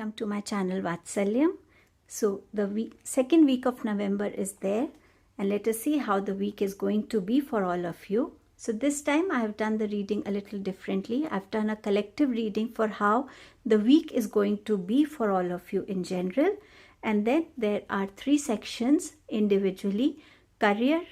welcome to my channel Vatsalyam. So the second week of November is there, and let us see how the week is going to be for all of you. So this time I have done the reading a little differently. I've done a collective reading for how the week is going to be for all of you in general, and then there are 3 sections individually: career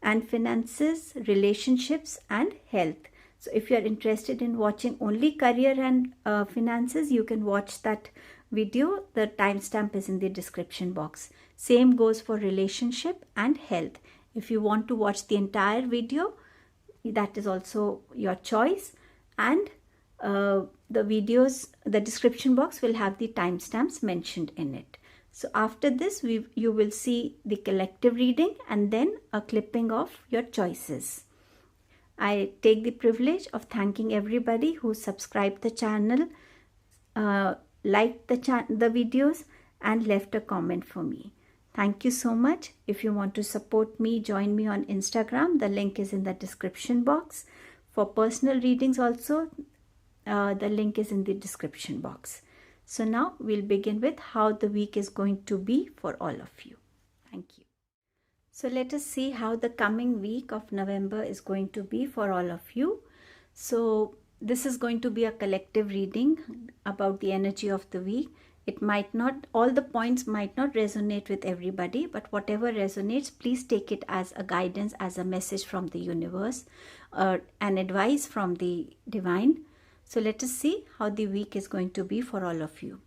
and finances, relationships and health. So if you are interested in watching only career and finances, you can watch that video. The timestamp is in the description box. Same goes for relationship and health. If you want to watch the entire video, that is also your choice. And the description box will have the timestamps mentioned in it. So after this, you will see the collective reading and then a clipping of your choices. I take the privilege of thanking everybody who subscribed the channel, liked the videos and left a comment for me. Thank you so much. If you want to support me, join me on Instagram. The link is in the description box. For personal readings also, the link is in the description box. So now we'll begin with how the week is going to be for all of you. Thank you. So let us see how the coming week of November is going to be for all of you. So this is going to be a collective reading about the energy of the week. It might not, all the points might not resonate with everybody, but whatever resonates, please take it as a guidance, as a message from the universe, an advice from the divine. So let us see how the week is going to be for all of you.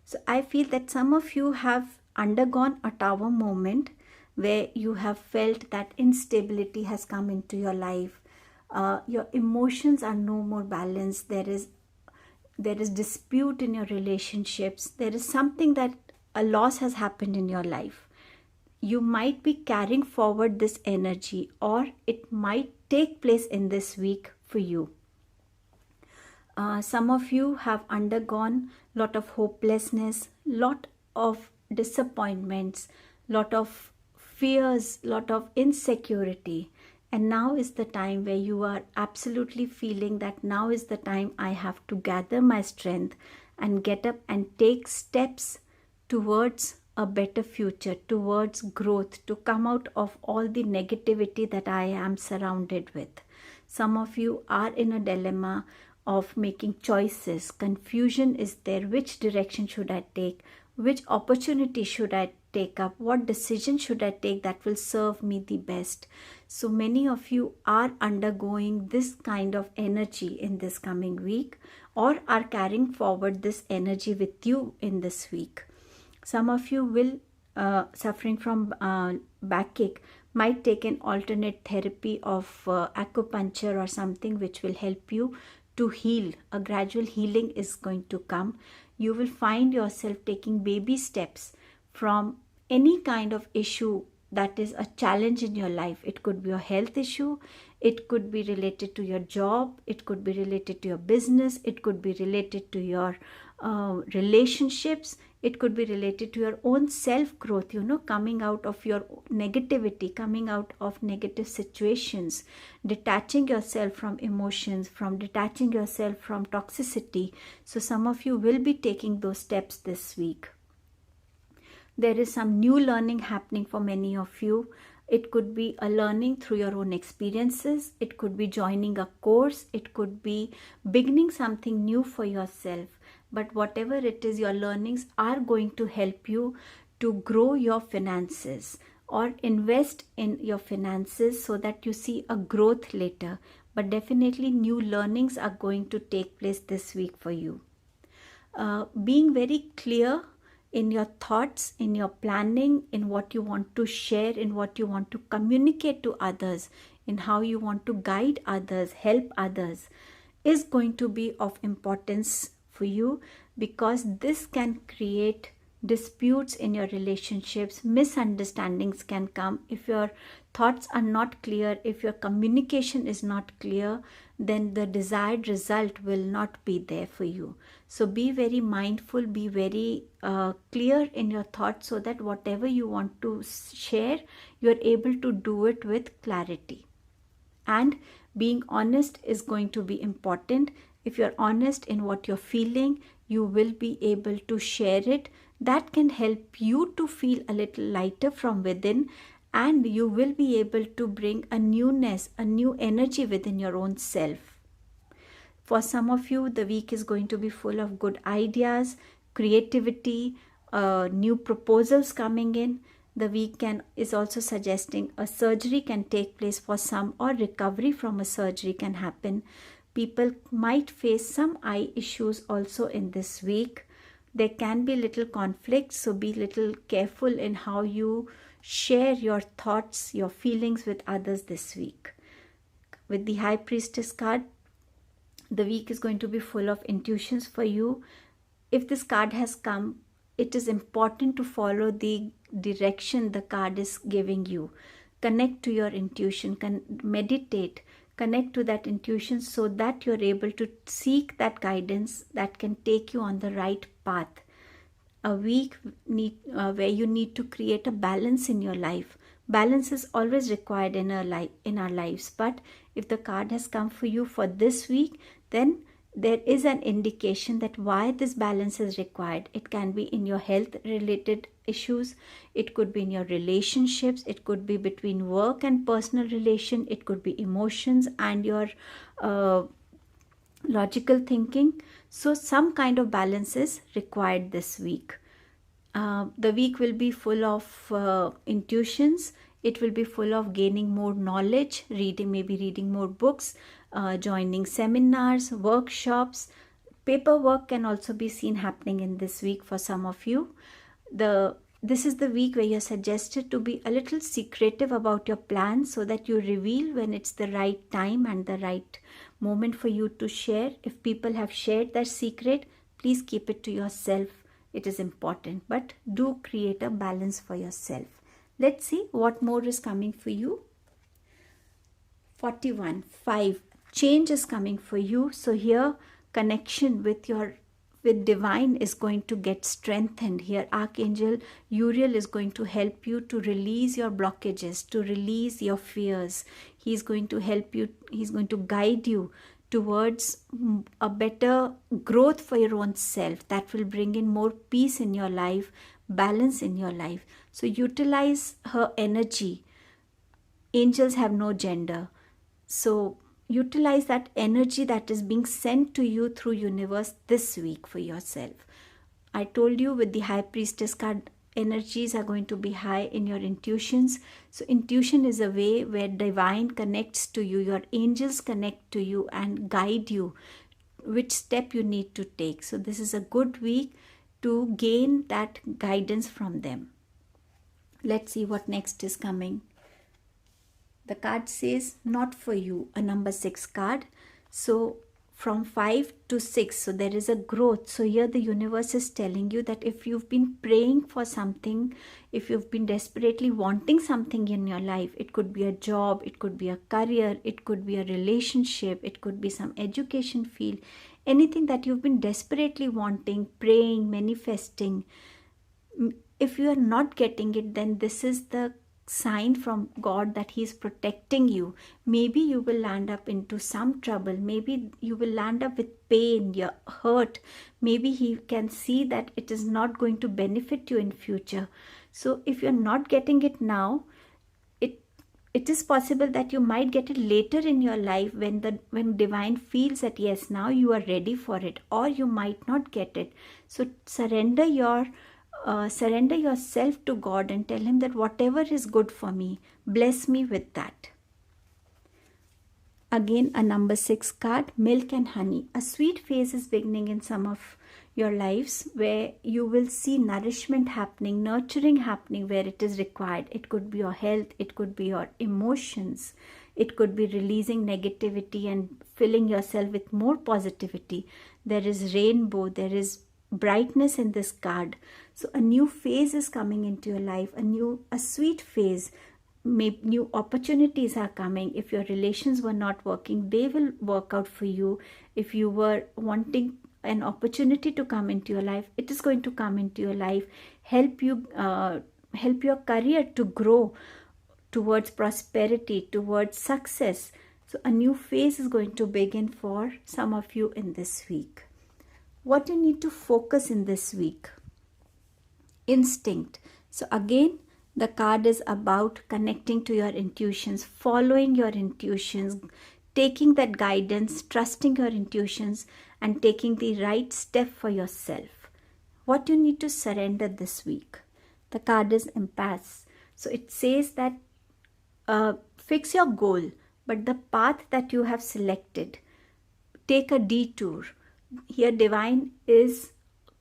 So I feel that some of you have undergone a tower moment where you have felt that instability has come into your life. Your emotions are no more balanced. There is dispute in your relationships. There is something that a loss has happened in your life. You might be carrying forward this energy, or it might take place in this week for you. Some of you have undergone a lot of hopelessness, lot of disappointments, lot of fears, lot of insecurity. And now is the time where you are absolutely feeling that now is the time I have to gather my strength and get up and take steps towards a better future, towards growth, to come out of all the negativity that I am surrounded with. Some of you are in a dilemma of making choices. Confusion is there. Which direction should I take? Which opportunity should I take up? What decision should I take that will serve me the best? So many of you are undergoing this kind of energy in this coming week, or are carrying forward this energy with you in this week. Some of you will suffering from backache, might take an alternate therapy of acupuncture or something which will help you to heal. A gradual healing is going to come. You will find yourself taking baby steps from any kind of issue that is a challenge in your life. It could be a health issue, it could be related to your job, it could be related to your business, it could be related to your relationships, it could be related to your own self-growth, coming out of your negativity, coming out of negative situations, detaching yourself from emotions, detaching yourself from toxicity. So some of you will be taking those steps this week. There is some new learning happening for many of you. It could be a learning through your own experiences. It could be joining a course. It could be beginning something new for yourself. But whatever it is, your learnings are going to help you to grow your finances or invest in your finances so that you see a growth later. But definitely new learnings are going to take place this week for you. Being very clear in your thoughts, in your planning, in what you want to share, in what you want to communicate to others, in how you want to guide others, help others, is going to be of importance for you, because this can create disputes in your relationships. Misunderstandings can come. If your thoughts are not clear, if your communication is not clear, then the desired result will not be there for you. So be very mindful, be very clear in your thoughts, so that whatever you want to share, you're able to do it with clarity. And being honest is going to be important. If you're honest in what you're feeling, you will be able to share it. That can help you to feel a little lighter from within, and you will be able to bring a newness, a new energy within your own self. For some of you, the week is going to be full of good ideas, creativity, new proposals coming in. The week is also suggesting a surgery can take place for some, or recovery from a surgery can happen. People might face some eye issues also in this week. There can be little conflicts, so be little careful in how you share your thoughts, your feelings with others this week. With the High Priestess card, the week is going to be full of intuitions for you. If this card has come, it is important to follow the direction the card is giving you. Connect to your intuition, meditate, connect to that intuition so that you're able to seek that guidance that can take you on the right path. A week where you need to create a balance in your life. Balance is always required in our lives, but if the card has come for you for this week, then there is an indication that why this balance is required. It can be in your health related issues, it could be in your relationships, it could be between work and personal relation, it could be emotions and your logical thinking. So some kind of balance is required this week. The week will be full of intuitions. It will be full of gaining more knowledge, maybe reading more books, joining seminars, workshops. Paperwork can also be seen happening in this week for some of you. This is the week where you're suggested to be a little secretive about your plans so that you reveal when it's the right time and the right moment for you to share. If people have shared their secret, please keep it to yourself. It is important, but do create a balance for yourself. Let's see what more is coming for you. 41, 5. Change is coming for you. So here, connection with divine is going to get strengthened. Here, Archangel Uriel is going to help you to release your blockages, to release your fears. He's going to help you. He's going to guide you towards a better growth for your own self that will bring in more peace in your life, balance in your life. So utilize her energy. Angels have no gender. So utilize that energy that is being sent to you through universe this week for yourself. I told you with the High Priestess card, energies are going to be high in your intuitions. So intuition is a way where divine connects to you, your angels connect to you and guide you which step you need to take. So this is a good week to gain that guidance from them. Let's see what next is coming. The card says not for you, a number 6 card. So from 5 to 6, so there is a growth. So here the universe is telling you that if you've been praying for something, if you've been desperately wanting something in your life, it could be a job, it could be a career, it could be a relationship, it could be some education field, anything that you've been desperately wanting, praying, manifesting. If you are not getting it, then this is the sign from God that He is protecting you. Maybe you will land up into some trouble. Maybe you will land up with pain, you're hurt. Maybe He can see that it is not going to benefit you in future. So if you're not getting it now, it is possible that you might get it later in your life when divine feels that yes, now you are ready for it, or you might not get it. So surrender yourself to God and tell Him that whatever is good for me, bless me with that. Again, a number 6 card, milk and honey. A sweet phase is beginning in some of your lives where you will see nourishment happening, nurturing happening where it is required. It could be your health, it could be your emotions, it could be releasing negativity and filling yourself with more positivity. There is rainbow, there is brightness in this card. So a new phase is coming into your life, a sweet phase. New opportunities are coming. If your relations were not working, they will work out for you. If you were wanting an opportunity to come into your life, it is going to come into your life, help your career to grow towards prosperity, towards success. So a new phase is going to begin for some of you in this week. What you need to focus in this week? Instinct. So again, the card is about connecting to your intuitions, following your intuitions, taking that guidance, trusting your intuitions, and taking the right step for yourself. What you need to surrender this week? The card is impasse. So it says that fix your goal, but the path that you have selected, take a detour. Here, divine is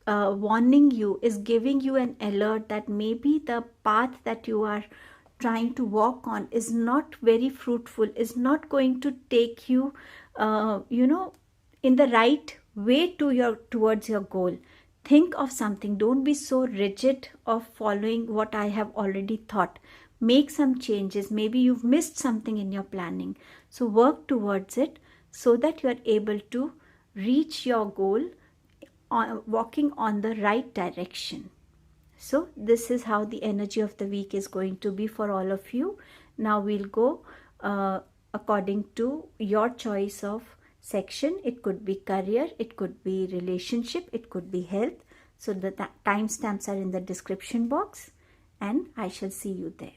warning you, is giving you an alert that maybe the path that you are trying to walk on is not very fruitful, is not going to take you, in the right way towards your goal. Think of something. Don't be so rigid of following what I have already thought. Make some changes. Maybe you've missed something in your planning. So work towards it so that you are able to reach your goal walking on the right direction. So this is how the energy of the week is going to be for all of you. Now we'll go according to your choice of section. It could be career, it could be relationship, it could be health. So the timestamps are in the description box, and I shall see you there.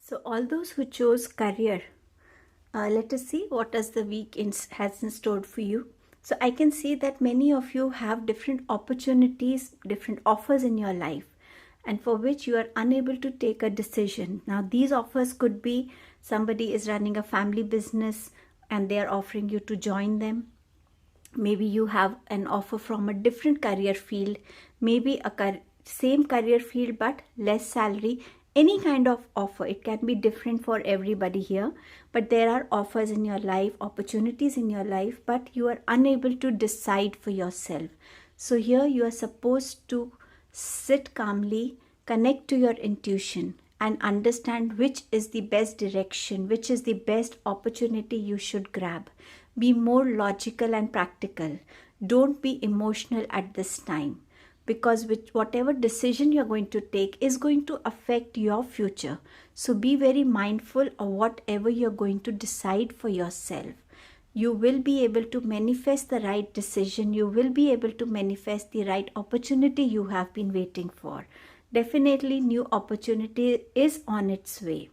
So all those who chose career, let us see what does the week has in store for you. So I can see that many of you have different opportunities, different offers in your life, and for which you are unable to take a decision. Now these offers could be somebody is running a family business and they are offering you to join them. Maybe you have an offer from a different career field, maybe same career field but less salary. Any kind of offer, it can be different for everybody here, but there are offers in your life, opportunities in your life, but you are unable to decide for yourself. So here you are supposed to sit calmly, connect to your intuition, and understand which is the best direction, which is the best opportunity you should grab. Be more logical and practical. Don't be emotional at this time, because whatever decision you're going to take is going to affect your future. So be very mindful of whatever you're going to decide for yourself. You will be able to manifest the right decision. You will be able to manifest the right opportunity you have been waiting for. Definitely new opportunity is on its way.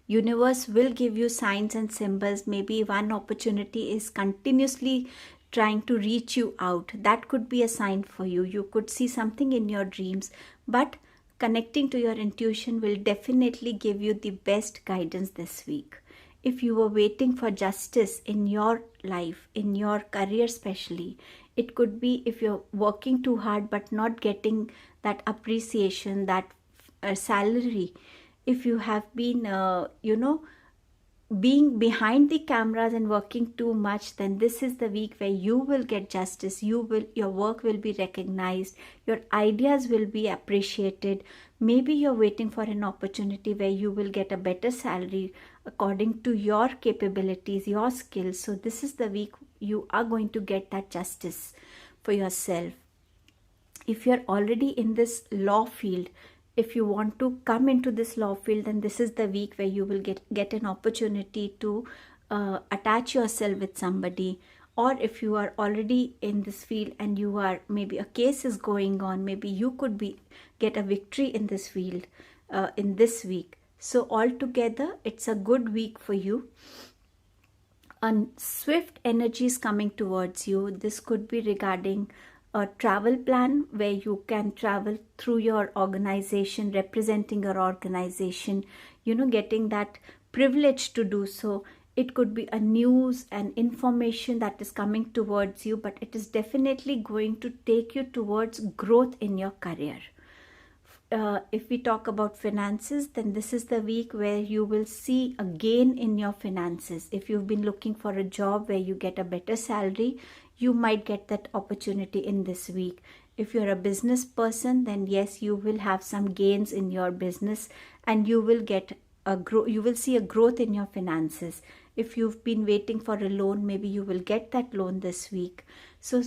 Universe will give you signs and symbols. Maybe one opportunity is continuously trying to reach you out. That could be a sign for you. You could see something in your dreams, but connecting to your intuition will definitely give you the best guidance this week. If you were waiting for justice in your life, in your career especially, it could be if you're working too hard but not getting that appreciation, that salary. If you have been being behind the cameras and working too much, then this is the week where you will get justice. Your work will be recognized, your ideas will be appreciated. Maybe you're waiting for an opportunity where you will get a better salary according to your capabilities, your skills. So this is the week you are going to get that justice for yourself. If you're already in this law field, if you want to come into this law field, then this is the week where you will get an opportunity to attach yourself with somebody. Or if you are already in this field and you are, maybe a case is going on, maybe you could get a victory in this field in this week. So altogether, it's a good week for you. A swift energy is coming towards you. This could be regarding a travel plan where you can travel through your organization, representing your organization, getting that privilege to do so. It could be a news and information that is coming towards you, but it is definitely going to take you towards growth in your career. If we talk about finances, then this is the week where you will see a gain in your finances. If you've been looking for a job where you get a better salary, you might get that opportunity in this week. If you're a business person, then yes, you will have some gains in your business and you will see a growth in your finances. If you've been waiting for a loan, maybe you will get that loan this week. So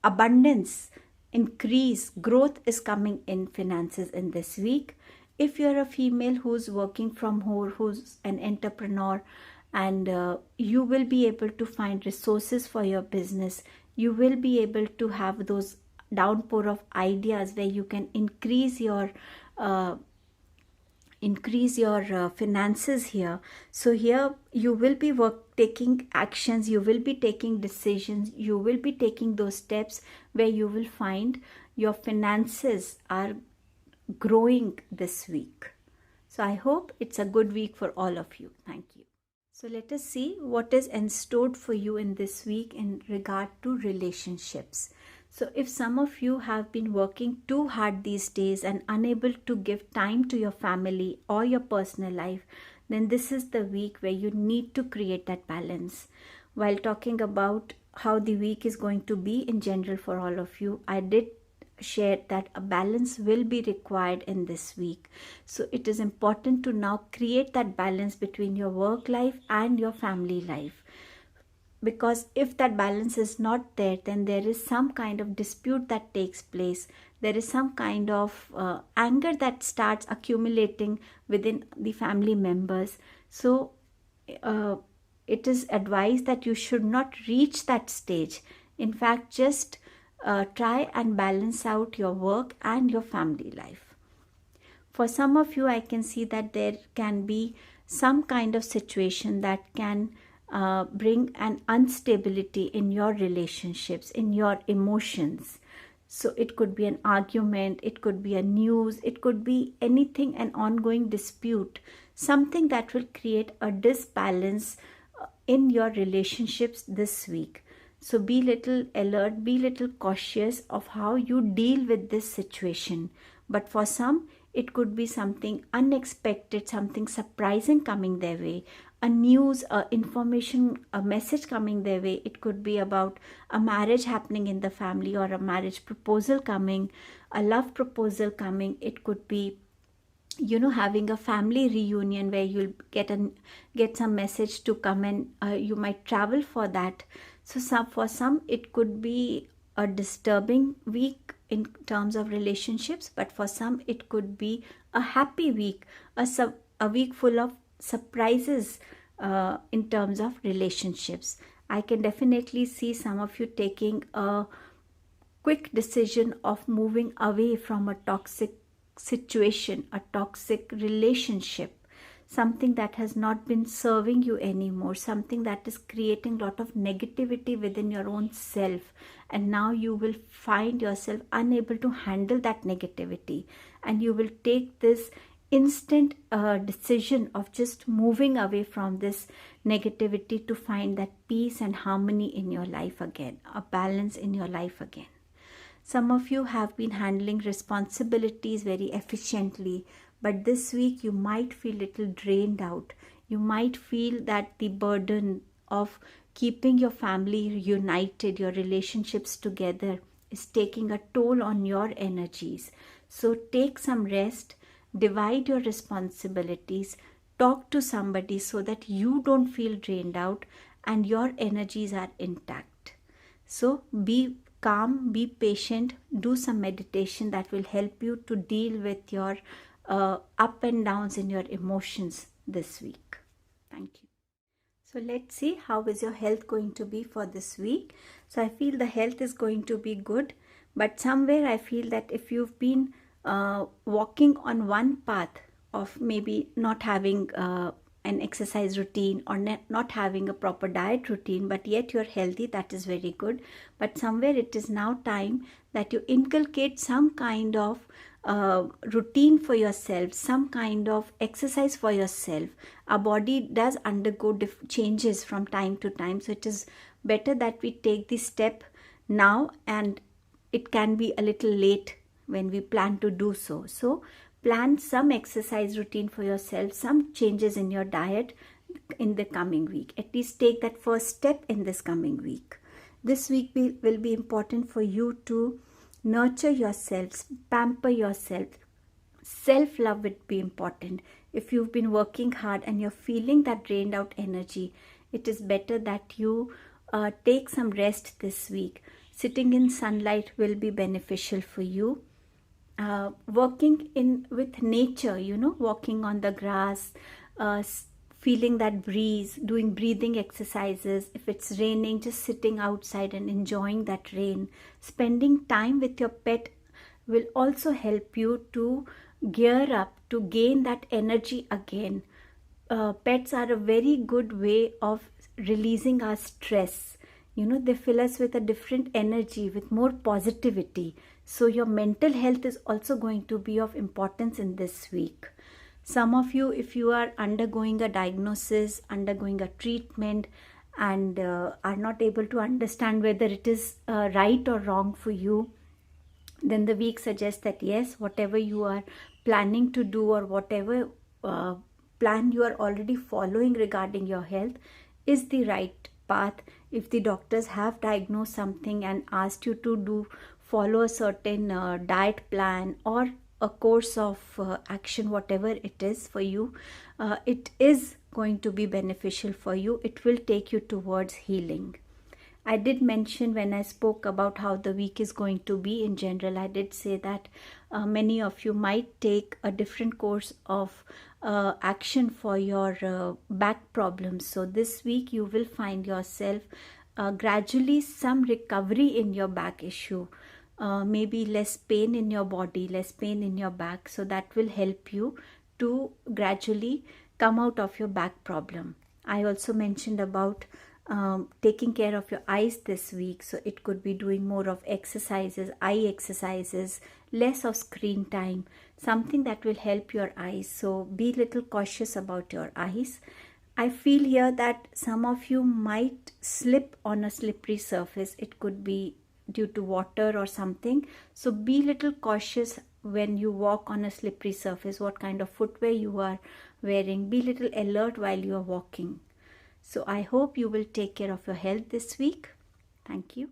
abundance, increase, growth is coming in finances in this week. If you're a female who's working from home, who's an entrepreneur, and you will be able to find resources for your business, you will be able to have those downpour of ideas where you can increase your finances here. So here you will be taking actions, you will be taking decisions, you will be taking those steps where you will find your finances are growing this week. So I hope it's a good week for all of you. Thank you. So let us see what is in store for you in this week in regard to relationships. So if some of you have been working too hard these days and unable to give time to your family or your personal life, then this is the week where you need to create that balance. While talking about how the week is going to be in general for all of you, I did share that a balance will be required in this week. So it is important to now create that balance between your work life and your family life. Because if that balance is not there, then there is some kind of dispute that takes place. There is some kind of anger that starts accumulating within the family members. So it is advised that you should not reach that stage. In fact, just try and balance out your work and your family life. For some of you, I can see that there can be some kind of situation that can bring an instability in your relationships, in your emotions. So it could be an argument, it could be a news, it could be anything, an ongoing dispute, something that will create a disbalance in your relationships this week. So be little alert, be little cautious of how you deal with this situation. But for some, it could be something unexpected, something surprising coming their way, a news, a information, a message coming their way. It could be about a marriage happening in the family, or a marriage proposal coming, a love proposal coming. It could be, having a family reunion where you'll get some message to come, and you might travel for that. So for some, it could be a disturbing week in terms of relationships, but for some, it could be a happy week, a week full of surprises in terms of relationships. I can definitely see some of you taking a quick decision of moving away from a toxic situation, a toxic relationship, something that has not been serving you anymore, something that is creating a lot of negativity within your own self, and now you will find yourself unable to handle that negativity, and you will take this instant decision of just moving away from this negativity to find that peace and harmony in your life again, a balance in your life again. Some of you have been handling responsibilities very efficiently, but this week you might feel a little drained out. You might feel that the burden of keeping your family united, your relationships together, is taking a toll on your energies. So take some rest, divide your responsibilities, talk to somebody so that you don't feel drained out and your energies are intact. So be calm, be patient, do some meditation that will help you to deal with your up and downs in your emotions this week. Thank you. So let's see how is your health going to be for this week. So I feel the health is going to be good, but somewhere I feel that if you've been walking on one path of maybe not having an exercise routine or not having a proper diet routine, but yet you're healthy, that is very good. But somewhere it is now time that you inculcate some kind of routine for yourself, some kind of exercise for yourself. Our body does undergo changes from time to time, so it is better that we take this step now, and it can be a little late when we plan to do so. So plan some exercise routine for yourself, some changes in your diet in the coming week. At least take that first step in this coming week. This week will be important for you to nurture yourselves, pamper yourself, self-love would be important. If you've been working hard and you're feeling that drained out energy, it is better that you take some rest this week. Sitting in sunlight will be beneficial for you. Working in with nature, walking on the grass, feeling that breeze, doing breathing exercises. If it's raining, just sitting outside and enjoying that rain. Spending time with your pet will also help you to gear up to gain that energy again. Pets are a very good way of releasing our stress. They fill us with a different energy, with more positivity. So your mental health is also going to be of importance in this week. Some of you, if you are undergoing a diagnosis, undergoing a treatment, and are not able to understand whether it is right or wrong for you, then the week suggests that yes, whatever you are planning to do, or whatever plan you are already following regarding your health is the right path. If the doctors have diagnosed something and asked you to follow a certain diet plan or a course of action, whatever it is for you, it is going to be beneficial for you. It will take you towards healing. I did mention when I spoke about how the week is going to be in general, I did say that many of you might take a different course of action for your back problems. So this week you will find yourself gradually some recovery in your back issue. Maybe less pain in your body, less pain in your back. So that will help you to gradually come out of your back problem. I also mentioned about taking care of your eyes this week. So it could be doing more of exercises, eye exercises, less of screen time, something that will help your eyes. So be little cautious about your eyes. I feel here that some of you might slip on a slippery surface. It could be due to water or something. So be little cautious when you walk on a slippery surface, what kind of footwear you are wearing. Be little alert while you are walking. So I hope you will take care of your health this week. Thank you.